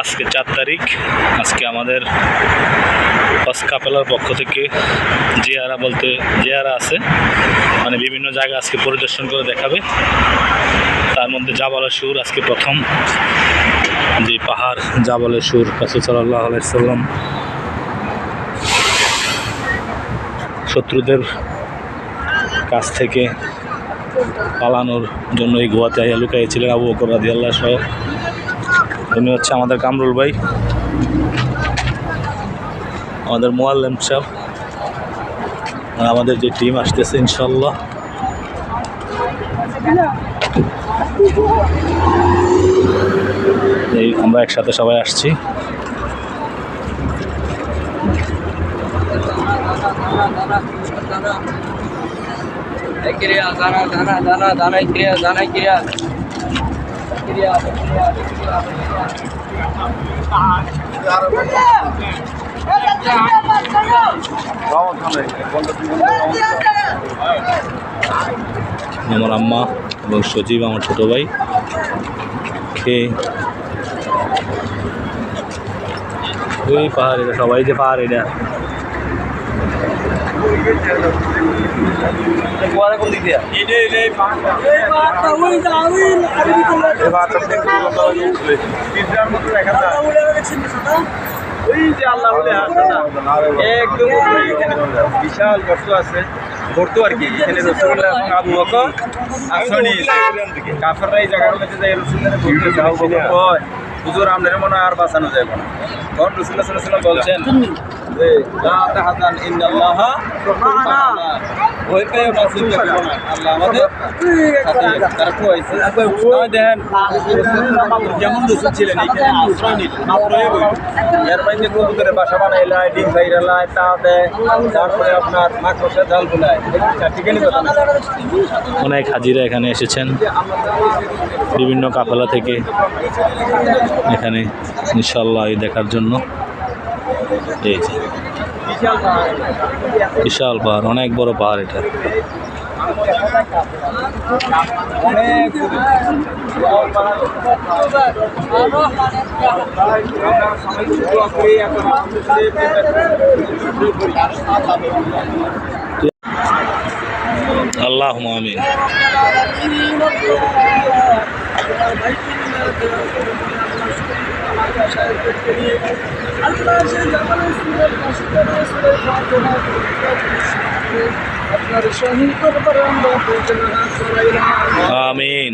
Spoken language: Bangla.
আজকে 4 তারিখ। আজকে আমাদের হজ কাফেলার পক্ষ থেকে জিয়ারা আছে, মানে বিভিন্ন জায়গা আজকে পরিদর্শন করে দেখাবে। তার মধ্যে জাবালে সুর আজকে প্রথম, যে পাহাড় জাবালে সুর, রাসূল সাল্লাল্লাহু আলাইহি ওয়াসাল্লাম শত্রুদের কাছ থেকে পালানোর জন্য এই গুহাতে আইয়া লুকাইয়েছিলেন আবু বকর রাদিয়াল্লাহু সহ। উনি হচ্ছে আমাদের কামরুল ভাই, আমাদের মুআল্লিম সাহেব, আমাদের যে টিম আসতেছে ইনশাআল্লাহ। এই আমরা একসাথে সবাই আসছি। আমার আম্মা এবং সজীব আমার ছোট ভাই খেয়ে ওই পাহাড়, এটা সবাই যে পাহাড়, এটা বিশাল গর্ত আছে, গর্ত আর কি। এখানে রাসূলুল্লাহ এবং আবু বকর আসনি কাফেররা এই জায়গার মধ্যে যায় রাসূলুল্লাহর বলতে যাও কয় হুজুর আপনাদের মনে আর বাঁচানো যাবে না। তখন রাসূলুল্লাহ সাল্লাল্লাহু আলাইহি ওয়াসাল্লাম বলছেন যে লা তাহাজান ইন্নাল্লাহা মা'ানা, ভয় পেও না, চিন্তা করো না, আল্লাহ আমাদের সাথে। তারা কইছে দেখেন রাসূলুল্লাহ যেমন রাসূল ছিলেন এখানে আশ্রয় নিলেন, আশ্রয় হইল। এর মধ্যে কবুতরের বাসা বানাইলায়, ডিম খাইরালায়, তা দেয়, তারপরে আপনার মাকড়সা জাল বোলায়। ঠিকানি কথা না, অনেক হাজিরা এখানে এসেছেন বিভিন্ন কাফেলা থেকে এখানে ইনশাআল্লাহ এই দেখার জন্য। এই যে বিশাল পাহাড়, অনেক বড় পাহাড় এটা। আল্লাহুম্মা আমিন। আমিন।